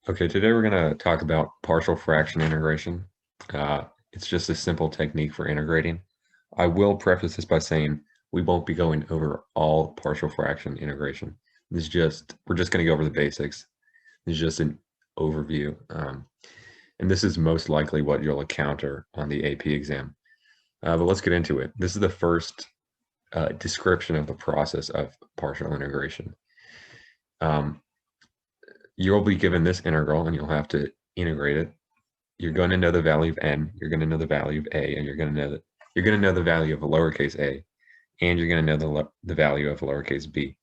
Okay, today we're going to talk about partial fraction integration. It's just a simple technique for integrating. I will preface this by saying we won't be going over all partial fraction integration. We're just going to go over the basics. This is just an overview. And this is most likely what you'll encounter on the AP exam. But let's get into it. This is the first description of the process of partial integration. You'll be given this integral and you'll have to integrate it. You're going to know the value of n, you're going to know the value of a, and you're going to know the value of a lowercase a, and you're going to know the value of lowercase b.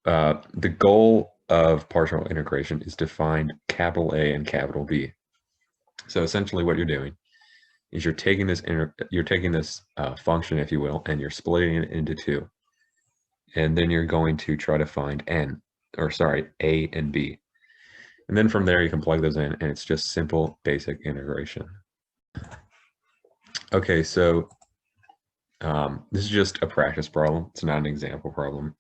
The goal of partial integration is to find capital A and capital B. So essentially what you're doing is you're taking this function, if you will, and you're splitting it into two. And then you're going to try to find A and B. And then from there, you can plug those in, and it's just simple, basic integration. Okay, so this is just a practice problem. It's not an example problem.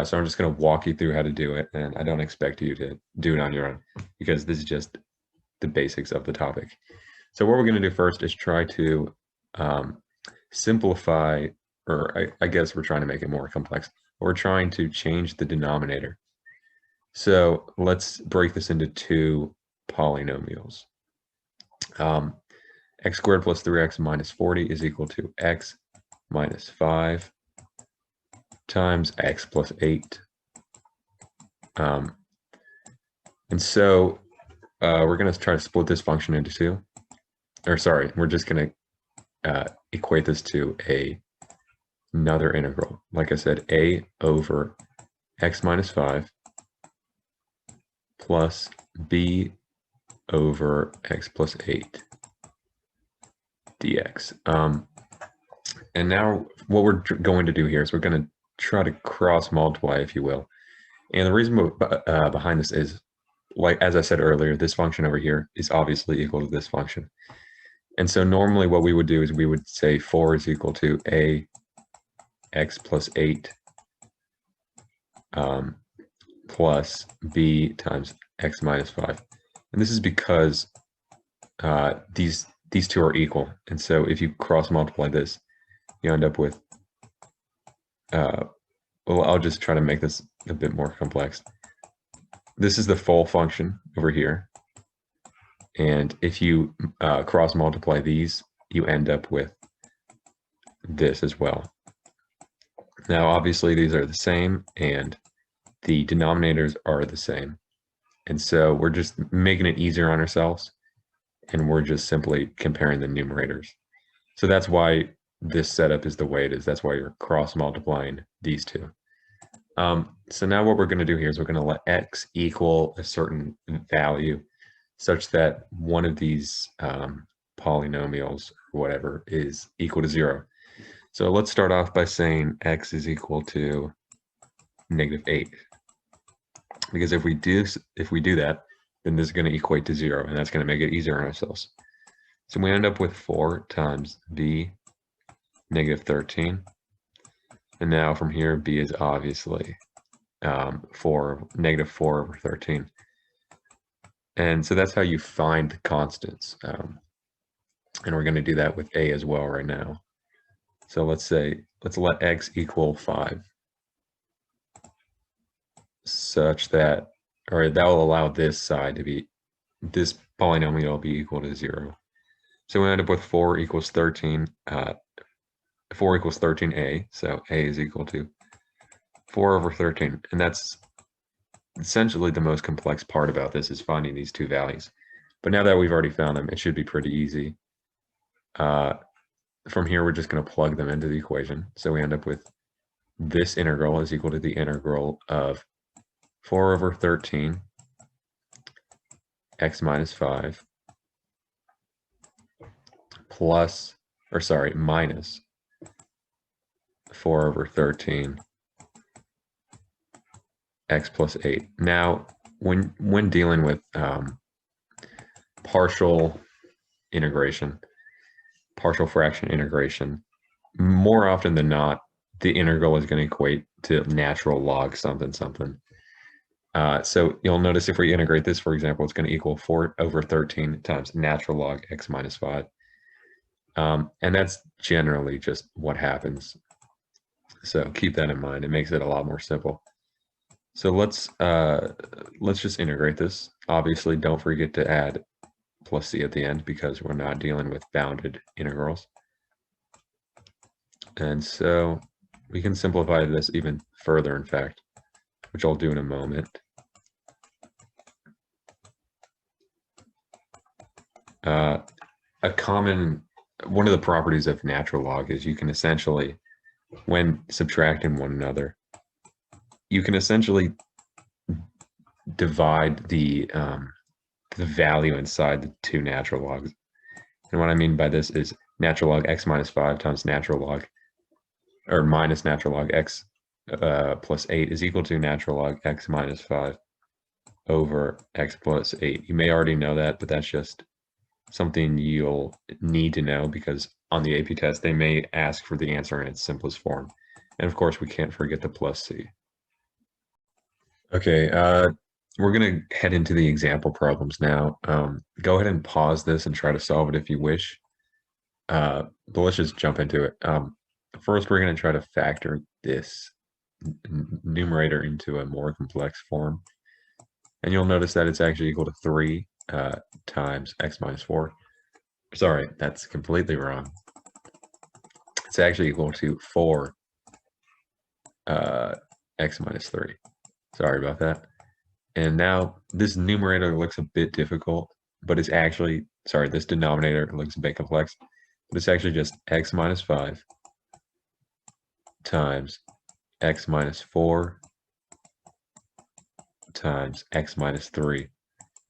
So I'm just going to walk you through how to do it, and I don't expect you to do it on your own because this is just the basics of the topic. So what we're going to do first is try to simplify, or I guess we're trying to make it more complex. We're trying to change the denominator. So let's break this into two polynomials. X squared plus 3x minus 40 is equal to x minus 5 times x plus 8. And so we're going to try to split this function into two. Or sorry, we're just going to equate this to another integral. Like I said, a over x minus 5 plus b over x plus 8 dx. And now what we're going to do here is we're going to try to cross multiply, if you will. And the reason behind this is, like as I said earlier, this function over here is obviously equal to this function. And so normally what we would do is we would say 4 is equal to a x plus 8 plus b times x minus 5. And this is because these two are equal. And so if you cross multiply this, you end up with, well, I'll just try to make this a bit more complex. This is the full function over here. And if you cross multiply these, you end up with this as well. Now, obviously, these are the same, and the denominators are the same. And so we're just making it easier on ourselves, and we're just simply comparing the numerators. So that's why this setup is the way it is. That's why you're cross multiplying these two. So now what we're going to do here is we're going to let x equal a certain value such that one of these polynomials or whatever is equal to 0. So let's start off by saying x is equal to -8. Because if we do that, then this is going to equate to 0, and that's going to make it easier on ourselves. So we end up with 4 times b -13. And now from here, b is obviously -4 over 13. And so that's how you find the constants. And we're going to do that with a as well right now. So let's let x equal 5 such that, or that will allow this side to be, this polynomial will be equal to 0. So we end up with 4 equals 13, 4 equals 13a, so a is equal to 4 over 13. And that's essentially the most complex part about this, is finding these two values. But now that we've already found them, it should be pretty easy. From here, we're just going to plug them into the equation. So we end up with this integral is equal to the integral of 4 over 13 x minus 5 minus 4 over 13 x plus 8. Now, when dealing with partial fraction integration, more often than not, the integral is going to equate to natural log something something. So you'll notice if we integrate this, for example, it's going to equal 4 over 13 times natural log x minus 5. And that's generally just what happens. So keep that in mind. It makes it a lot more simple. So let's just integrate this. Obviously, don't forget to add plus c at the end because we're not dealing with bounded integrals. And so we can simplify this even further, in fact, which I'll do in a moment. One of the properties of natural log is you can essentially, when subtracting one another, you can essentially divide the value inside the two natural logs. And what I mean by this is natural log x minus 5 times natural log, or minus natural log x plus 8 is equal to natural log x minus 5 over x plus 8. You may already know that, but that's just something you'll need to know because on the AP test, they may ask for the answer in its simplest form. And of course, we can't forget the plus c. Okay, we're going to head into the example problems now. Go ahead and pause this and try to solve it if you wish. But let's just jump into it. First, we're going to try to factor this numerator into a more complex form. And you'll notice that it's actually equal to 3 times x minus 4. Sorry, that's completely wrong. It's actually equal to 4 x minus 3. Sorry about that. And now this numerator looks a bit difficult, but it's actually, sorry, this denominator looks a bit complex, but it's actually just x minus 5 times x minus 4 times x minus 3.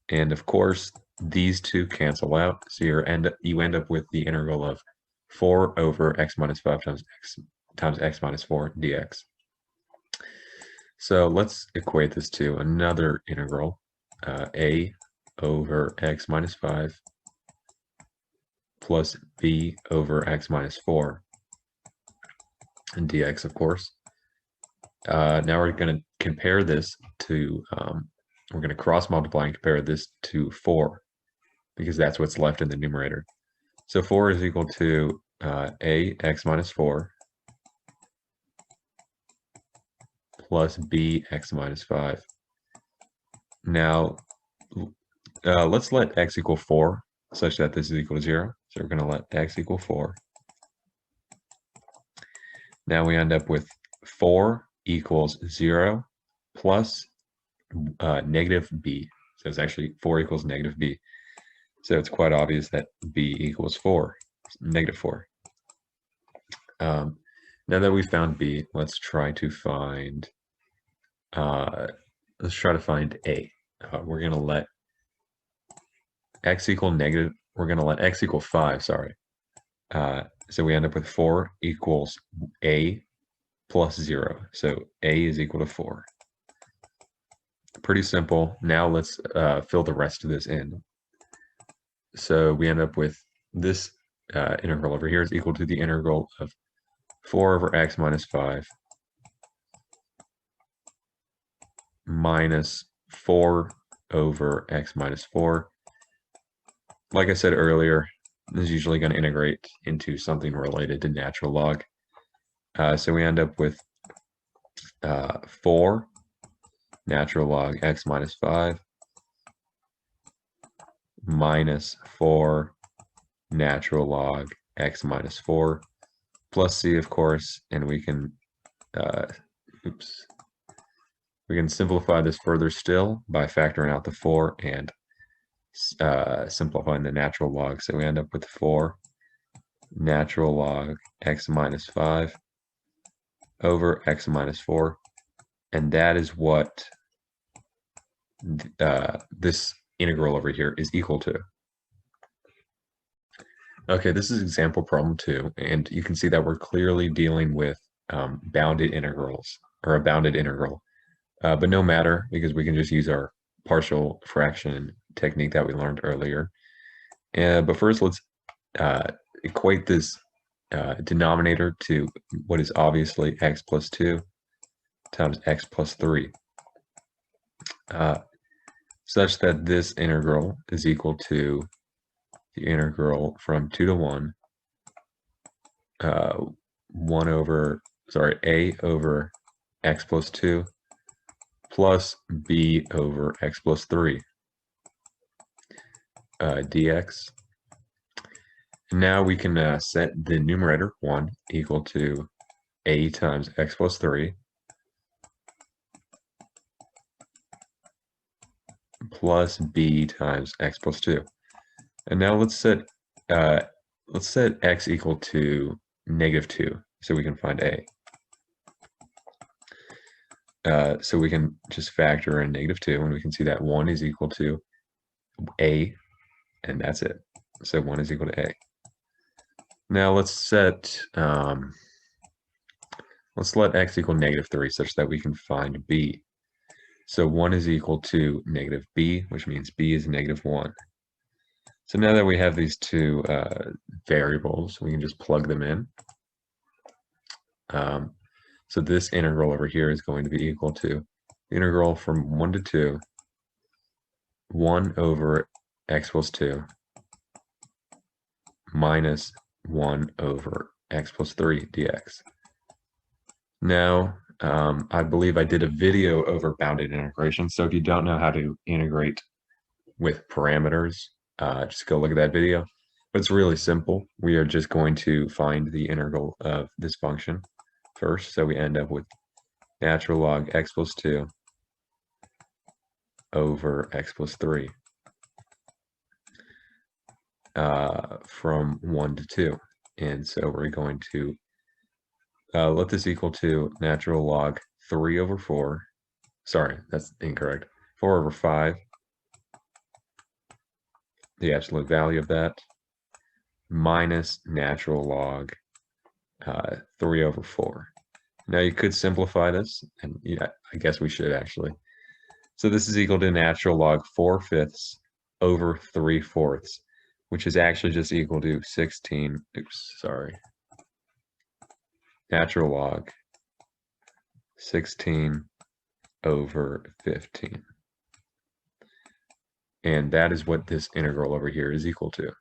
And of course, these two cancel out, so you end up with the integral of 4 over x minus 5 times x minus 4 dx. So let's equate this to another integral, a over x minus 5 plus b over x minus 4, and dx, of course. Now we're going to compare this to, we're going to cross multiply and compare this to 4, because that's what's left in the numerator. So 4 is equal to a x minus 4 plus b x minus 5. Now, let's let x equal 4 such that this is equal to 0. So we're going to let x equal 4. Now we end up with 4 equals 0 plus negative b. So it's actually 4 equals negative b. So it's quite obvious that b equals 4, negative 4. Now that we've found b, let's try to find a. We're going to let x equal negative. We're going to let x equal 5. Sorry. So we end up with 4 equals a plus 0. So a is equal to 4. Pretty simple. Now let's fill the rest of this in. So we end up with this integral over here is equal to the integral of 4 over x minus 5 minus 4 over x minus 4. Like I said earlier, this is usually going to integrate into something related to natural log. So we end up with 4 natural log x minus 5 minus 4 natural log x minus 4 plus c, of course, and we can we can simplify this further still by factoring out the 4 and simplifying the natural log. So we end up with 4 natural log x minus 5 over x minus 4, and that is what this integral over here is equal to. Okay, this is example problem 2, and you can see that we're clearly dealing with bounded integrals, or a bounded integral, but no matter, because we can just use our partial fraction technique that we learned earlier. But first, let's equate this denominator to what is obviously x plus 2 times x plus 3. such that this integral is equal to the integral from 2 to 1, a over x plus 2 plus b over x plus 3 dx. And now we can set the numerator 1 equal to a times x plus 3 plus b times x plus 2. And now let's set x equal to -2 so we can find a. So we can just factor in -2 and we can see that 1 is equal to a, and that's it. So 1 is equal to a. Now let's let x equal -3 such that we can find b. So 1 is equal to -b, which means b is -1. So now that we have these two variables, we can just plug them in. So this integral over here is going to be equal to the integral from 1 to 2, 1 over x plus 2 minus 1 over x plus 3 dx. Now, I believe I did a video over bounded integration. So if you don't know how to integrate with parameters, just go look at that video. But it's really simple. We are just going to find the integral of this function first. So we end up with natural log x plus 2 over x plus 3 from 1 to 2. And so we're going to let this equal to natural log 3 over 4. Sorry, that's incorrect. 4 over 5, the absolute value of that, minus natural log 3 over 4. Now you could simplify this, and yeah, I guess we should actually. So this is equal to natural log 4/5 over 3/4, which is actually just equal to 16, natural log 16 over 15. And that is what this integral over here is equal to.